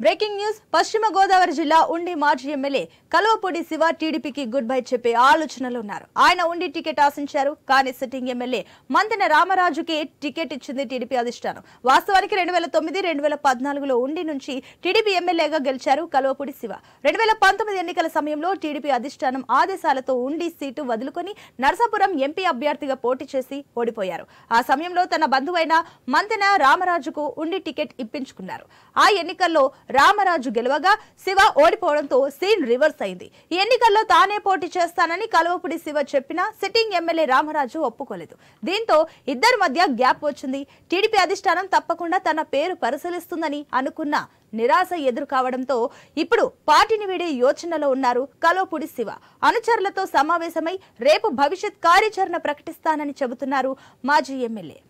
Breaking news పశ్చిమ గోదావరి జిల్లా ఉండి మాజీ ఎమ్మెల్యే కల్వపూడి శివ టీడీపీకి గుడ్ బై చెప్పే ఆలోచనలో ఉన్నారు. ఆయన ఉండి టికెట్ ఆశించారు. కానీ సిట్టింగ్ ఎమ్మెల్యే మంతెన రామరాజుకి టికెట్ ఇచ్చింది టీడీపీ అధిష్టానం. వాస్తవానికి 2009-2014లో ఉండి నుంచి టీడీపీ ఎమ్మెల్యేగా గెలిచారు కల్వపూడి శివ. 2019 ఎన్నికల సమయంలో టీడీపీ అధిష్టానం ఆదేశాలతో ఉండి సీటు వదులుకొని నరసాపురం ఎంపీ అభ్యర్థిగా పోటీ చేసి ఓడిపోయారు. ఆ సమయంలో తన బంధువైన మంతెన రామరాజుకు ఉండి టికెట్ ఇప్పించుకున్నారు. ఆ ఎన్నికల్లో రామరాజు గెలవగా శివ ఓడిపోవడంతో సీన్ రివర్స్ అయింది. ఈ ఎన్నికల్లో తానే పోటీ చేస్తానని కల్వపూడి శివ చెప్పినా సిట్టింగ్ ఎమ్మెల్యే రామరాజు ఒప్పుకోలేదు. దీంతో ఇద్దరి మధ్య గ్యాప్ వచ్చింది. టీడీపీ అధిష్టానం తప్పకుండా తన పేరు పరిశీలిస్తుందని అనుకున్న నిరాశ ఎదురు కావడంతో ఇప్పుడు పార్టీని వీడే యోచనలో ఉన్నారు కల్వపూడి శివ. అనుచరులతో సమావేశమై రేపు భవిష్యత్ కార్యాచరణ ప్రకటిస్తానని చెబుతున్నారు మాజీ ఎమ్మెల్యే.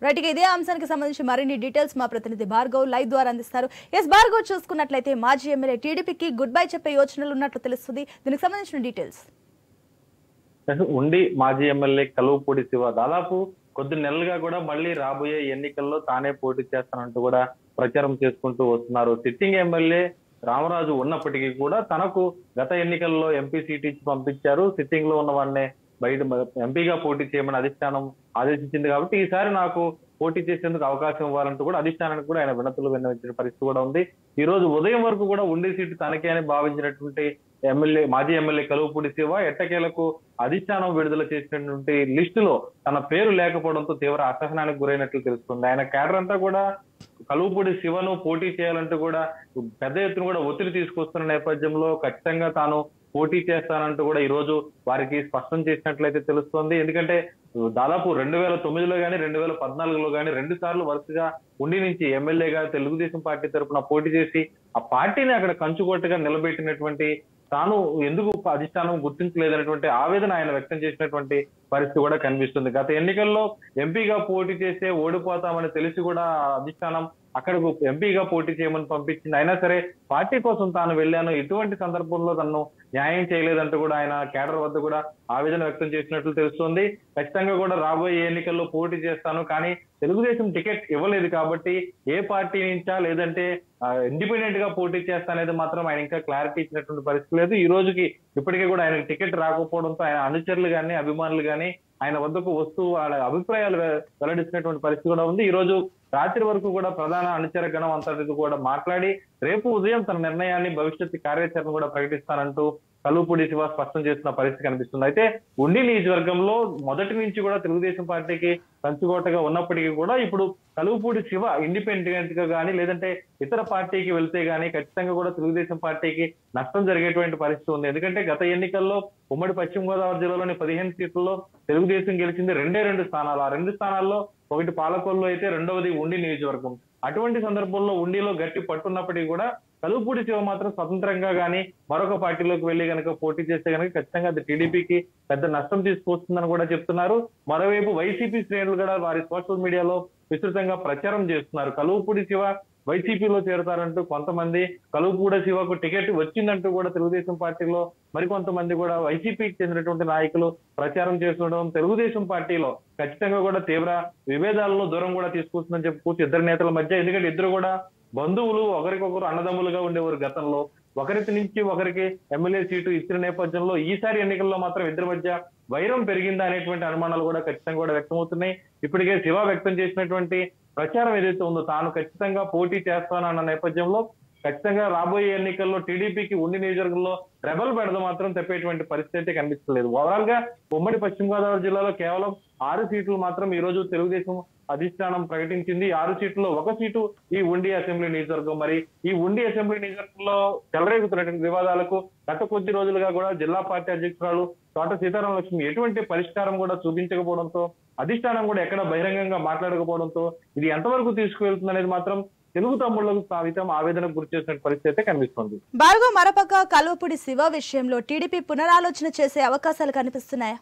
రైట్, ఇదే అంశానికి సంబంధించి మరిన్ని డీటెయిల్స్ మా ప్రతినిధి భార్గవ్ లైవ్ ద్వారా అందిస్తారు. భార్గవ్, చూసుకున్నట్లయితే మాజీ ఎమ్మెల్యే టీడీపీకి గుడ్ బై చెప్పే యోచనలు ఉన్నట్లు తెలుస్తుంది. దీనికి సంబంధించిన డీటెయిల్స్. ఉండి మాజీ ఎమ్మెల్యే కల్వపూడి శివ దాదాపు కొద్ది నెలలుగా కూడా మళ్ళీ రాబోయే ఎన్నికల్లో తానే పోటీ చేస్తానంటూ కూడా ప్రచారం చేసుకుంటూ వస్తున్నారు. సిట్టింగ్ ఎమ్మెల్యే రామరాజు ఉన్నప్పటికీ కూడా తనకు గత ఎన్నికల్లో ఎంపీ సీట్ ఇచ్చి పంపించారు. సిట్టింగ్ లో ఉన్న వాడినే బయట ఎంపీగా పోటీ చేయమని అధిష్టానం ఆదేశించింది. కాబట్టి ఈసారి నాకు పోటీ చేసేందుకు అవకాశం ఇవ్వాలంటూ కూడా అధిష్టానానికి కూడా ఆయన వినతులు విన్నవించిన పరిస్థితి కూడా ఉంది. ఈ రోజు ఉదయం వరకు కూడా ఉండే సీటు తనకే అని భావించినటువంటి మాజీ ఎమ్మెల్యే కల్వపూడి శివ ఎట్టకేలకు అధిష్టానం విడుదల చేసినటువంటి లిస్టులో తన పేరు లేకపోవడంతో తీవ్ర అసహనానికి గురైనట్లు తెలుస్తుంది. ఆయన కేడర్ అంతా కూడా కల్వపూడి శివను పోటీ చేయాలంటూ కూడా పెద్ద ఎత్తున కూడా ఒత్తిడి తీసుకొస్తున్న నేపథ్యంలో ఖచ్చితంగా తాను పోటీ చేస్తానంటూ కూడా ఈ రోజు వారికి స్పష్టం చేసినట్లయితే తెలుస్తోంది. ఎందుకంటే దాదాపు 2009లో గానీ 2014లో గానీ 2 సార్లు వరుసగా ఉండి నుంచి ఎమ్మెల్యేగా తెలుగుదేశం పార్టీ తరఫున పోటీ చేసి ఆ పార్టీని అక్కడ కంచుకోటగా నిలబెట్టినటువంటి తాను ఎందుకు అధిష్టానం గుర్తించలేదనేటువంటి ఆవేదన ఆయన వ్యక్తం చేసినటువంటి పరిస్థితి కూడా కనిపిస్తుంది. గత ఎన్నికల్లో ఎంపీగా పోటీ చేస్తే ఓడిపోతామని తెలిసి కూడా అధిష్టానం అక్కడకు ఎంపీగా పోటీ చేయమని పంపించింది. అయినా సరే పార్టీ కోసం తాను వెళ్ళాను, ఎటువంటి సందర్భంలో తనను న్యాయం చేయలేదంటూ కూడా ఆయన కేడర్ వద్ద కూడా ఆవేదన వ్యక్తం చేసినట్లు తెలుస్తోంది. ఖచ్చితంగా కూడా రాబోయే ఎన్నికల్లో పోటీ చేస్తాను, కానీ తెలుగుదేశం టికెట్ ఇవ్వలేదు కాబట్టి ఏ పార్టీ నుంచా లేదంటే ఇండిపెండెంట్ గా పోటీ చేస్తానేది మాత్రం ఆయన ఇంకా క్లారిటీ ఇచ్చినటువంటి పరిస్థితి లేదు. ఈ రోజుకి ఇప్పటికే కూడా ఆయనకు టికెట్ రాకపోవడంతో ఆయన అనుచరులు గానీ అభిమానులు గానీ ఆయన వద్దకు వస్తూ వాళ్ళ అభిప్రాయాలు వెల్లడించినటువంటి పరిస్థితి కూడా ఉంది. ఈ రోజు రాత్రి వరకు కూడా ప్రధాన అనుచర గణం అంతటితో కూడా మాట్లాడి రేపు ఉదయం తన నిర్ణయాన్ని భవిష్యత్తు కార్యాచరణ కూడా ప్రకటిస్తానంటూ కల్వపూడి శివ స్పష్టం చేసిన పరిస్థితి కనిపిస్తుంది. అయితే ఉండి నియోజకవర్గంలో మొదటి నుంచి కూడా తెలుగుదేశం పార్టీకి కంచుకోటగా ఉన్నప్పటికీ కూడా ఇప్పుడు కల్వపూడి శివ ఇండిపెండెంట్ గా కానీ లేదంటే ఇతర పార్టీకి వెళ్తే గానీ ఖచ్చితంగా కూడా తెలుగుదేశం పార్టీకి నష్టం జరిగేటువంటి పరిస్థితి ఉంది. ఎందుకంటే గత ఎన్నికల్లో ఉమ్మడి పశ్చిమ గోదావరి జిల్లాలోని 15 సీట్లలో తెలుగుదేశం గెలిచింది 2 స్థానాలు. ఆ 2 స్థానాల్లో ఒకటి పాలకొల్లు అయితే రెండవది ఉండి నియోజకవర్గం. అటువంటి సందర్భంలో ఉండిలో గట్టి పట్టున్నప్పటికీ కూడా కల్వపూడి శివ మాత్రం స్వతంత్రంగా గానీ మరొక పార్టీలోకి వెళ్లి కనుక పోటీ చేస్తే కనుక ఖచ్చితంగా అది టీడీపీకి పెద్ద నష్టం తీసుకొస్తుందని కూడా చెప్తున్నారు. మరోవైపు వైసీపీ శ్రేణులు కూడా వారి సోషల్ మీడియాలో విస్తృతంగా ప్రచారం చేస్తున్నారు. కల్వపూడి శివ వైసీపీలో చేరతారంటూ కొంతమంది, కల్వపూడి శివకు టికెట్ వచ్చిందంటూ కూడా తెలుగుదేశం పార్టీలో మరికొంతమంది కూడా వైసీపీకి చెందినటువంటి నాయకులు ప్రచారం చేస్తుండడం తెలుగుదేశం పార్టీలో ఖచ్చితంగా కూడా తీవ్ర విభేదాలను దూరం కూడా తీసుకొస్తుందని చెప్పుకోవచ్చు ఇద్దరు నేతల మధ్య. ఎందుకంటే ఇద్దరు కూడా బంధువులు, ఒకరికొకరు అన్నదమ్ములుగా ఉండేవారు గతంలో. ఒకరికి నుంచి ఒకరికి ఎమ్మెల్యే సీటు ఇచ్చిన నేపథ్యంలో ఈసారి ఎన్నికల్లో మాత్రం ఇద్దరి మధ్య వైరం పెరిగిందా అనేటువంటి అనుమానాలు కూడా ఖచ్చితంగా కూడా వ్యక్తమవుతున్నాయి. ఇప్పటికే శివ వ్యక్తం చేసినటువంటి ప్రచారం ఏదైతే ఉందో తాను ఖచ్చితంగా పోటీ చేస్తానన్న నేపథ్యంలో ఖచ్చితంగా రాబోయే ఎన్నికల్లో టీడీపీకి ఉండి నియోజకవర్గంలో రెబల్ బెడద మాత్రం తెప్పేటువంటి పరిస్థితి అయితే కనిపించలేదు. ఓవరాల్ గా ఉమ్మడి పశ్చిమ గోదావరి జిల్లాలో కేవలం 6 సీట్లు మాత్రం ఈ రోజు తెలుగుదేశం అధిష్టానం ప్రకటించింది. 6 సీట్లలో 1 సీటు ఈ ఉండి అసెంబ్లీ నియోజకవర్గం. మరి ఈ ఉండి అసెంబ్లీ నియోజకవర్గంలో చెలరేగుతున్నటువంటి వివాదాలకు గత కొద్ది రోజులుగా కూడా జిల్లా పార్టీ అధ్యక్షురాలు తోట సీతారామ లక్ష్మి ఎటువంటి పరిష్కారం కూడా చూపించకపోవడంతో అధిష్టానం కూడా ఎక్కడ బహిరంగంగా మాట్లాడకపోవడంతో ఇది ఎంతవరకు తీసుకువెళ్తుంది అనేది మాత్రం తెలుగు తమ్ముళ్లకు సావితం ఆవేదనకు గురి చేసిన పరిస్థితి అయితే కనిపిస్తుంది. భార్గవ్, మరపక్క కల్వపూడి శివ విషయంలో టీడీపీ పునరాలోచన చేసే అవకాశాలు కనిపిస్తున్నాయా?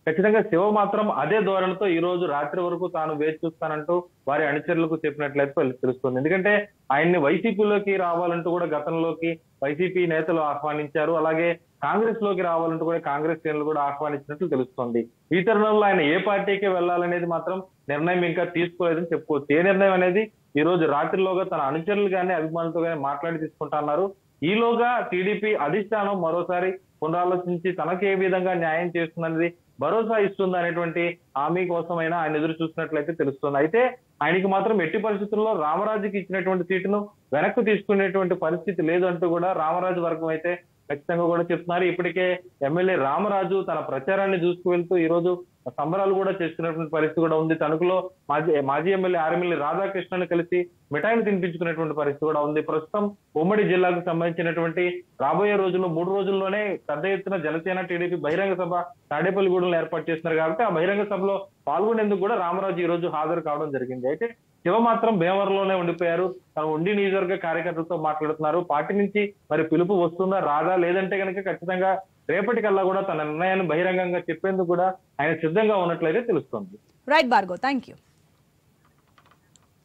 ఖచ్చితంగా శివ మాత్రం అదే ధోరణితో ఈ రోజు రాత్రి వరకు తాను వేచి చూస్తానంటూ వారి అనుచరులకు చెప్పినట్లయితే తెలుస్తుంది. ఎందుకంటే ఆయన్ని వైసీపీలోకి రావాలంటూ కూడా గతంలోకి వైసీపీ నేతలు ఆహ్వానించారు. అలాగే కాంగ్రెస్ లోకి రావాలంటూ కూడా కాంగ్రెస్ శ్రేణులు కూడా ఆహ్వానించినట్లు తెలుస్తోంది. ఈ తరుణంలో ఆయన ఏ పార్టీకి వెళ్లాలనేది మాత్రం నిర్ణయం ఇంకా తీసుకోలేదని చెప్పుకోవచ్చు. ఏ నిర్ణయం అనేది ఈ రోజు రాత్రిలోగా తన అనుచరులు గానీ అభిమానులతో గానీ మాట్లాడి తీసుకుంటున్నారు. ఈలోగా టీడీపీ అధిష్టానం మరోసారి పునరాలోచించి తనకు ఏ విధంగా న్యాయం చేస్తుందనేది భరోసా ఇస్తుంది అనేటువంటి హామీ కోసమైనా ఆయన ఎదురు చూసినట్లయితే తెలుస్తుంది. అయితే ఆయనకి మాత్రం ఎట్టి పరిస్థితుల్లో రామరాజుకి ఇచ్చినటువంటి సీటును వెనక్కు తీసుకునేటువంటి పరిస్థితి లేదు అంటూ కూడా రామరాజు వర్గం అయితే ఖచ్చితంగా కూడా చెప్తున్నారు. ఇప్పటికే ఎమ్మెల్యే రామరాజు తన ప్రచారాన్ని దూసుకువెళ్తూ ఈ రోజు సంబరాలు కూడా చేసుకున్నటువంటి పరిస్థితి కూడా ఉంది. తణుకులో మాజీ ఎమ్మెల్యే ఆర్ఎమ్మెల్యే రాధాకృష్ణను కలిసి మిఠాయిలు తినిపించుకునేటువంటి పరిస్థితి కూడా ఉంది. ప్రస్తుతం ఉమ్మడి జిల్లాకు సంబంధించినటువంటి రాబోయే రోజుల్లో 3 రోజుల్లోనే పెద్ద ఎత్తున జనసేన టీడీపీ బహిరంగ సభ తాడేపల్లిగూడెంలో ఏర్పాటు చేస్తున్నారు కాబట్టి ఆ బహిరంగ సభలో పాల్గొనేందుకు కూడా రామరాజు ఈ రోజు హాజరు కావడం జరిగింది. అయితే శివ మాత్రం భీమవరంలోనే ఉండిపోయారు. తన ఉండి నియోజకవర్గ కార్యకర్తలతో మాట్లాడుతున్నారు. పార్టీ నుంచి మరి పిలుపు వస్తుందా రాదా, లేదంటే కనుక ఖచ్చితంగా రేపటికల్లా కూడా తన నిర్ణయాన్ని బహిరంగంగా చెప్పేందుకు కూడా ఆయన సిద్ధంగా ఉన్నట్లయితే తెలుస్తుంది. Right Bhargav, thank you.